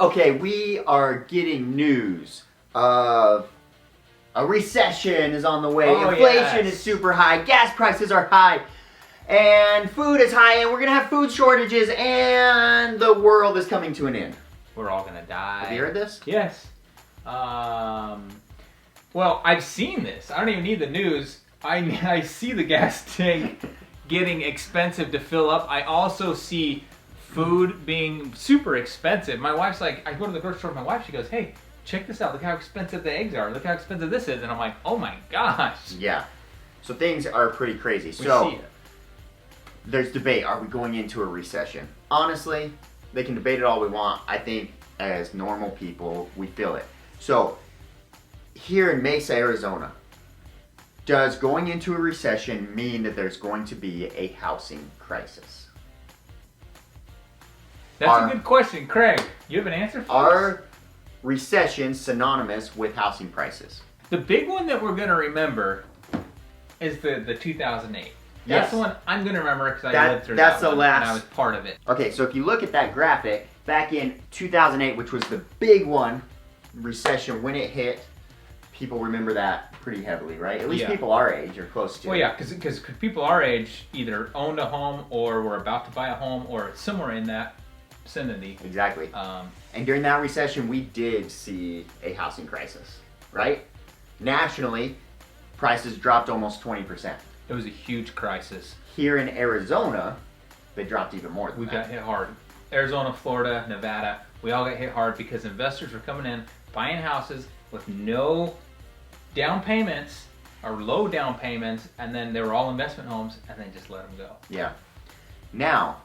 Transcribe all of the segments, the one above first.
Okay, we are getting news of a recession is on the way. Oh, Inflation yes. is super high. Gas prices are high. And food is high. And we're going to have food shortages. And the world is coming to an end. We're all gonna die. Have you heard this? Yes. Well, I've seen this. I don't even need the news. I see the gas tank getting expensive to fill up. I also see food being super expensive. My wife's like, I go to the grocery store with my wife, she goes, hey, check this out. Look how expensive the eggs are. Look how expensive this is. And I'm like, oh my gosh. Yeah. So things are pretty crazy. We So see it. there's debate. Are we going into a recession? Honestly, they can debate it all we want. I think as normal people, we feel it. So here in Mesa, Arizona, does going into a recession mean that there's going to be a housing crisis? That's a good question. Craig, you have an answer for us? Are recessions synonymous with housing prices? The big one that we're going to remember is the 2008. Yes. That's the one I'm going to remember because I lived through that's that the one, last- and I was part of it. Okay, so if you look at that graphic, back in 2008, which was the big one, recession, when it hit, people remember that pretty heavily, right? At least Yeah. people our age or close to. Well, yeah, because people our age either owned a home or were about to buy a home or somewhere in that vicinity. Exactly. And during that recession, we did see a housing crisis, right? Nationally, prices dropped almost 20%. It was a huge crisis. Here in Arizona, they dropped even more than We that. got hit hard. Arizona, Florida, Nevada, we all got hit hard because investors were coming in, buying houses with no down payments or low down payments, and then they were all investment homes, and they just let them go. Yeah. Now,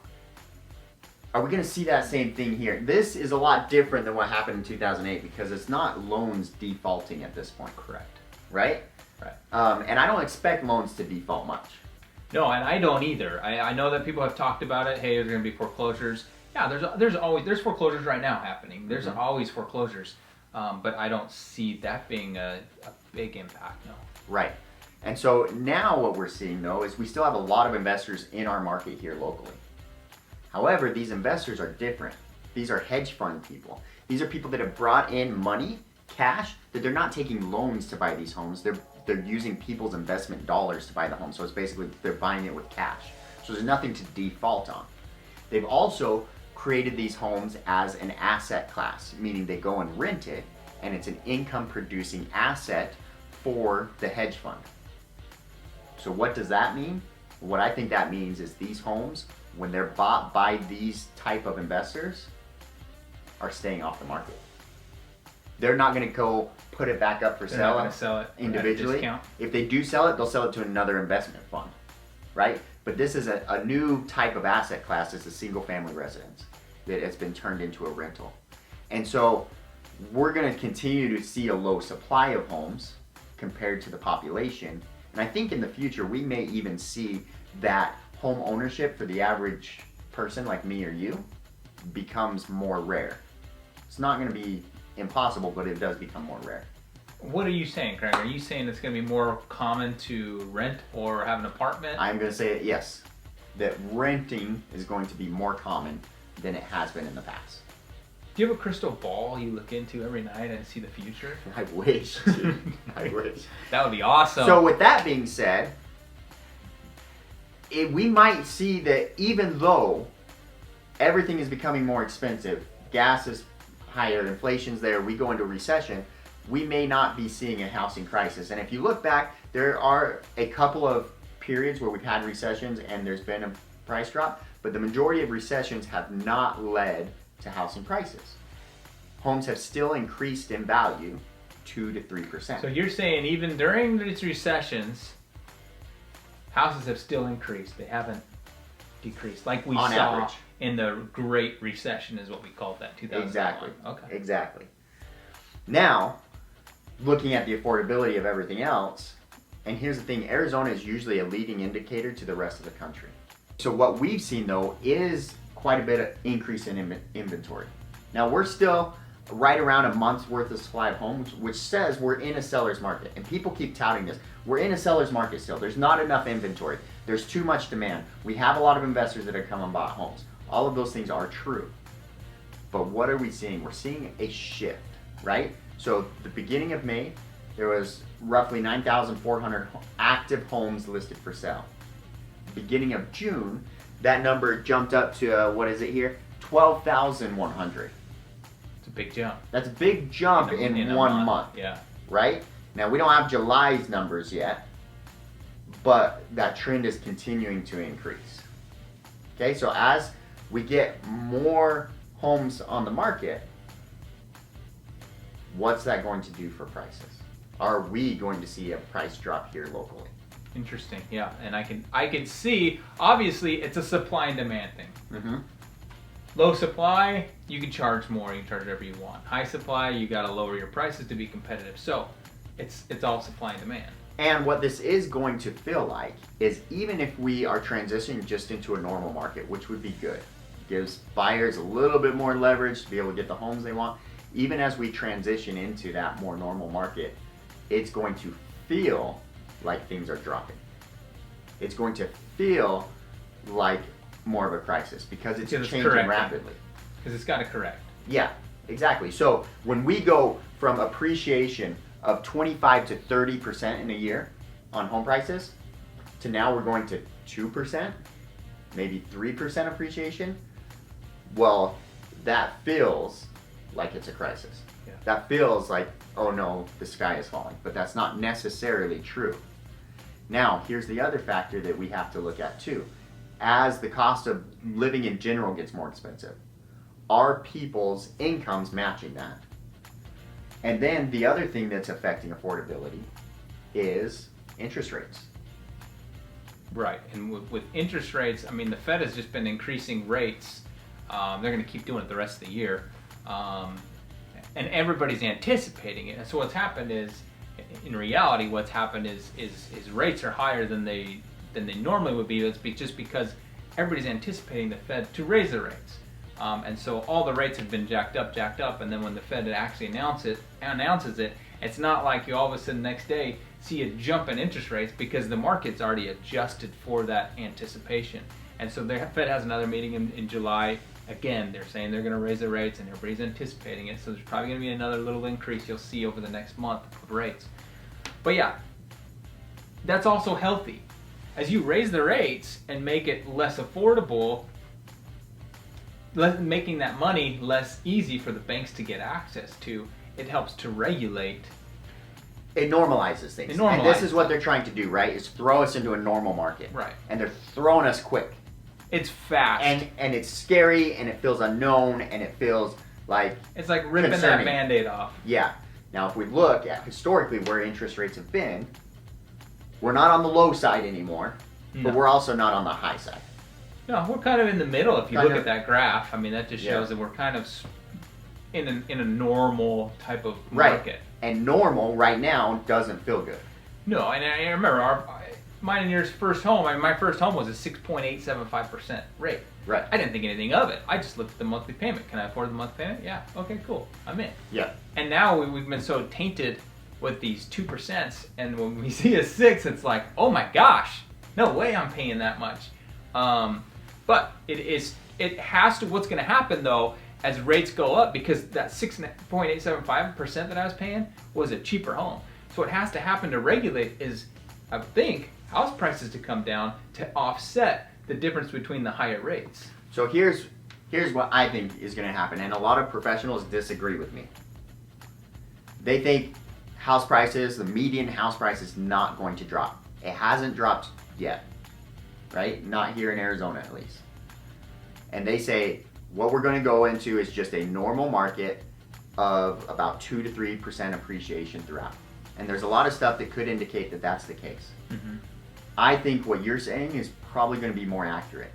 are we going to see that same thing here? This is a lot different than what happened in 2008 because it's not loans defaulting at this point, Correct. right? Right. And I don't expect loans to default much. No, and I don't either. I know that people have talked about it. Hey, there's going to be foreclosures. Yeah, there's foreclosures right now happening. There's always foreclosures, but I don't see that being a big impact. No. Right. And so now what we're seeing though is we still have a lot of investors in our market here locally. However, these investors are different. These are hedge fund people. These are people that have brought in money, cash, that they're not taking loans to buy these homes. They're using people's investment dollars to buy the home. So it's basically they're buying it with cash. So there's nothing to default on. They've also created these homes as an asset class, meaning they go and rent it and it's an income producing asset for the hedge fund. So what does that mean? What I think that means is these homes, when they're bought by these type of investors, are staying off the market. They're not going to go put it back up for They're not sale going to sell it individually. at a discount. If they do sell it, they'll sell it to another investment fund, right? But this is a new type of asset class. It's a single family residence that has been turned into a rental. And so we're going to continue to see a low supply of homes compared to the population. And I think in the future, we may even see that home ownership for the average person like me or you becomes more rare. It's not going to be impossible, but it does become more rare. What are you saying, Craig? Are you saying it's going to be more common to rent or have an apartment? I'm going to say yes, that renting is going to be more common than it has been in the past. Do you have a crystal ball you look into every night and see the future? I wish, dude. I wish. That would be awesome. So with that being said, we might see that even though everything is becoming more expensive, gas is higher, inflation's there, we go into a recession, we may not be seeing a housing crisis. And if you look back, there are a couple of periods where we've had recessions and there's been a price drop, but the majority of recessions have not led to housing prices. Homes have still increased in value 2 to 3%. So you're saying even during these recessions, houses have still increased. They haven't decreased like we On saw average. in the Great Recession is what we called that, 2001. Exactly. Okay. Exactly. Now, looking at the affordability of everything else, and here's the thing, Arizona is usually a leading indicator to the rest of the country. So what we've seen though is quite a bit of increase in inventory. Now we're still right around a month's worth of supply of homes, which says we're in a seller's market. And people keep touting this. We're in a seller's market still. There's not enough inventory. There's too much demand. We have a lot of investors that have come and bought homes. All of those things are true. But what are we seeing? We're seeing a shift, right? So the beginning of May, there was roughly 9,400 active homes listed for sale. Beginning of June, that number jumped up to, what is it here? 12,100. It's a big jump. That's a big jump in a 1 month, Yeah. right? Now, we don't have July's numbers yet, but that trend is continuing to increase. Okay, so as we get more homes on the market, what's that going to do for prices? Are we going to see a price drop here locally? Interesting. Yeah, and I can see, obviously it's a supply and demand thing. Mm-hmm. Low supply, you can charge more, you can charge whatever you want. High supply, you got to lower your prices to be competitive. So it's all supply and demand. And what this is going to feel like is, even if we are transitioning just into a normal market, which would be good, gives buyers a little bit more leverage to be able to get the homes they want. Even as we transition into that more normal market, it's going to feel like things are dropping. It's going to feel like more of a crisis because it's changing rapidly. Because it's got to correct. Yeah, exactly. So when we go from appreciation of 25 to 30% in a year on home prices to now we're going to 2%, maybe 3% appreciation, well, that feels like it's a crisis. Yeah. That feels like, oh no, the sky is falling. But that's not necessarily true. Now, here's the other factor that we have to look at too. As the cost of living in general gets more expensive, are people's incomes matching that? And then the other thing that's affecting affordability is interest rates. Right, and with interest rates, I mean, the Fed has just been increasing rates. They're going to keep doing it the rest of the year. And everybody's anticipating it. And so what's happened is, in reality, what's happened is rates are higher than they normally would be. It's just because everybody's anticipating the Fed to raise the rates. And so all the rates have been jacked up, and then when the Fed actually announces it, it's not like you all of a sudden next day see a jump in interest rates because the market's already adjusted for that anticipation. And so the Fed has another meeting in July. Again, they're saying they're going to raise the rates, and everybody's anticipating it. So there's probably going to be another little increase you'll see over the next month of rates. But yeah, that's also healthy. As you raise the rates and make it less affordable, making that money less easy for the banks to get access to, it helps to regulate. It normalizes things. And this is what they're trying to do, right? Is throw us into a normal market. Right. And they're throwing us quick. It's fast. And it's scary, and it feels unknown, and it feels like it's like ripping that Band-Aid off. Yeah. Now, if we look at historically where interest rates have been, we're not on the low side anymore, but we're also not on the high side. No, we're kind of in the middle. If you look at that graph, I mean, that just shows that we're kind of in a normal type of market. Right. And normal right now doesn't feel good. No, and I remember mine and yours first home. I mean, my first home was a 6.875% rate. Right. I didn't think anything of it. I just looked at the monthly payment. Can I afford the monthly payment? Yeah. Okay, cool. I'm in. Yeah. And now we've been so tainted with these 2%, and when we see a 6, it's like, oh my gosh, no way I'm paying that much. But it has to. What's going to happen though, as rates go up, because that 6.875% that I was paying was a cheaper home. So what has to happen to regulate is, I think, house prices to come down to offset the difference between the higher rates. So here's what I think is going to happen, and a lot of professionals disagree with me. They think house prices, the median house price, is not going to drop. It hasn't dropped yet, right? Not here in Arizona, at least. And they say what we're going to go into is just a normal market of about 2 to 3% appreciation throughout. And there's a lot of stuff that could indicate that that's the case. Mm-hmm. I think what you're saying is probably going to be more accurate,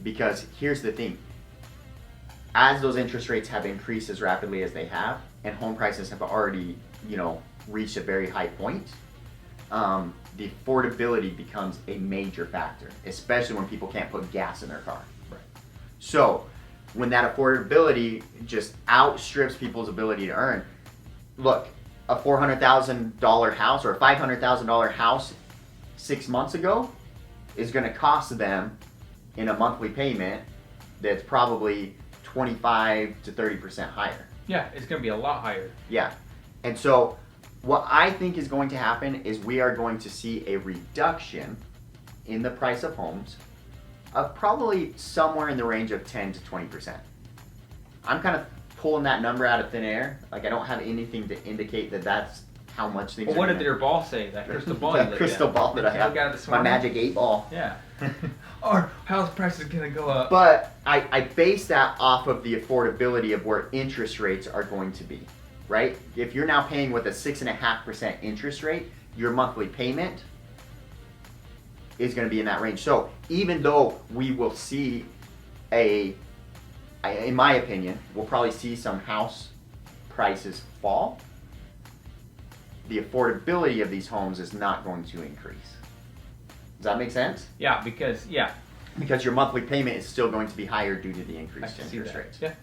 because here's the thing. As those interest rates have increased as rapidly as they have, and home prices have already, reached a very high point, the affordability becomes a major factor, especially when people can't put gas in their car. Right. So when that affordability just outstrips people's ability to earn, look, a $400,000 house or a $500,000 house 6 months ago is going to cost them in a monthly payment that's probably 25 to 30% higher. Yeah, it's going to be a lot higher. Yeah. And so what I think is going to happen is we are going to see a reduction in the price of homes of probably somewhere in the range of 10 to 20%. I'm kind of pulling that number out of thin air. Like, I don't have anything to indicate that that's how much things Well, are what gonna... did your ball say? That crystal ball you That looked crystal at? ball that I You have. got it this My morning? magic 8 ball. Yeah. Or house price is going to go up. But I base that off of the affordability of where interest rates are going to be, right? If you're now paying with a 6.5% interest rate, your monthly payment is going to be in that range. So even though we will see in my opinion, we'll probably see some house prices fall, the affordability of these homes is not going to increase. Does that make sense? Yeah, because Because your monthly payment is still going to be higher due to the I increased can see interest that. rates. Yeah.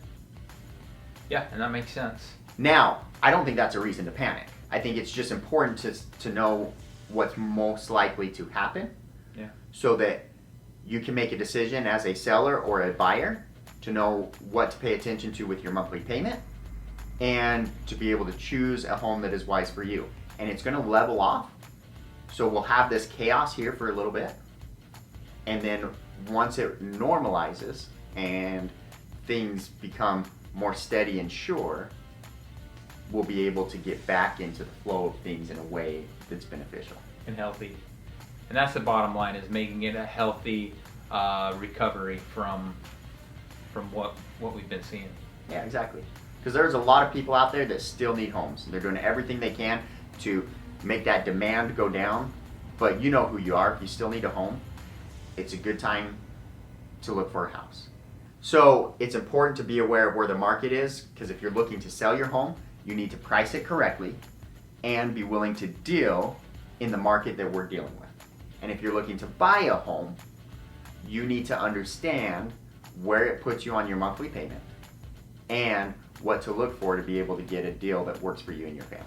Yeah, and that makes sense. Now, I don't think that's a reason to panic. I think it's just important to know what's most likely to happen. Yeah. So that you can make a decision as a seller or a buyer to know what to pay attention to with your monthly payment and to be able to choose a home that is wise for you. And it's going to level off. So we'll have this chaos here for a little bit. And then once it normalizes and things become more steady and sure, we'll be able to get back into the flow of things in a way that's beneficial. And healthy. And that's the bottom line, is making it a healthy recovery from what we've been seeing. Yeah, exactly. Because there's a lot of people out there that still need homes. They're doing everything they can to make that demand go down. But you know who you are. If you still need a home, it's a good time to look for a house. So it's important to be aware of where the market is, because if you're looking to sell your home, you need to price it correctly and be willing to deal in the market that we're dealing with. And if you're looking to buy a home, you need to understand where it puts you on your monthly payment and what to look for to be able to get a deal that works for you and your family.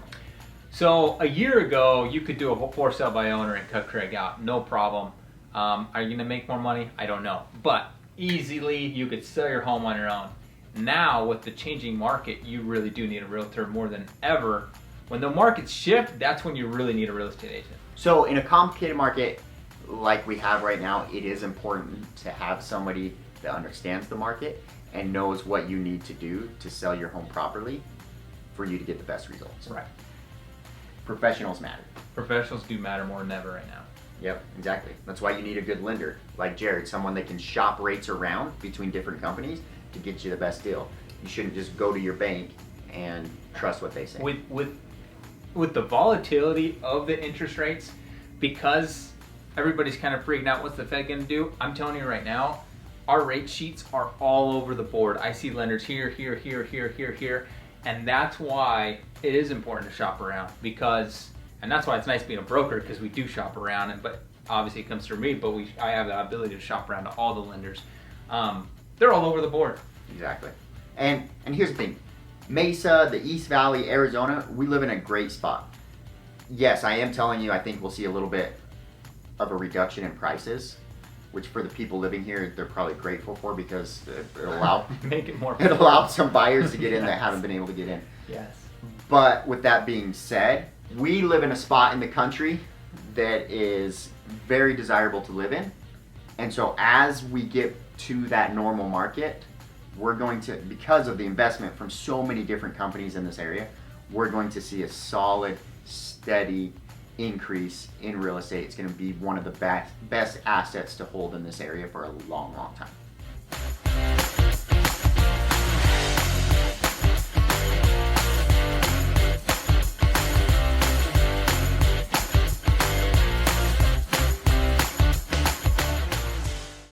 So a year ago, you could do a for sale by owner and cut Craig out, no problem. Are you going to make more money? I don't know. But easily, you could sell your home on your own. Now, with the changing market, you really do need a realtor more than ever. When the markets shift, that's when you really need a real estate agent. So in a complicated market like we have right now, it is important to have somebody that understands the market and knows what you need to do to sell your home properly for you to get the best results. Right. Professionals matter. Professionals do matter more than ever right now. Yep, exactly. That's why you need a good lender like Jared, someone that can shop rates around between different companies to get you the best deal. You shouldn't just go to your bank and trust what they say. With the volatility of the interest rates, because everybody's kind of freaking out, what's the Fed going to do? I'm telling you right now, our rate sheets are all over the board. I see lenders here, here, here, here, here, here, and that's why it is important to shop around, and that's why it's nice being a broker, because we do shop around, but obviously it comes through me, but I have the ability to shop around to all the lenders. They're all over the board. Exactly. And here's the thing. Mesa, the East Valley, Arizona, we live in a great spot. Yes, I am telling you, I think we'll see a little bit of a reduction in prices, which for the people living here, they're probably grateful for, because it allowed some buyers to get in that haven't been able to get in. Yes. But with that being said, we live in a spot in the country that is very desirable to live in. And so as we get to that normal market, we're going to, because of the investment from so many different companies in this area, we're going to see a solid, steady increase in real estate. It's going to be one of the best assets to hold in this area for a long, long time.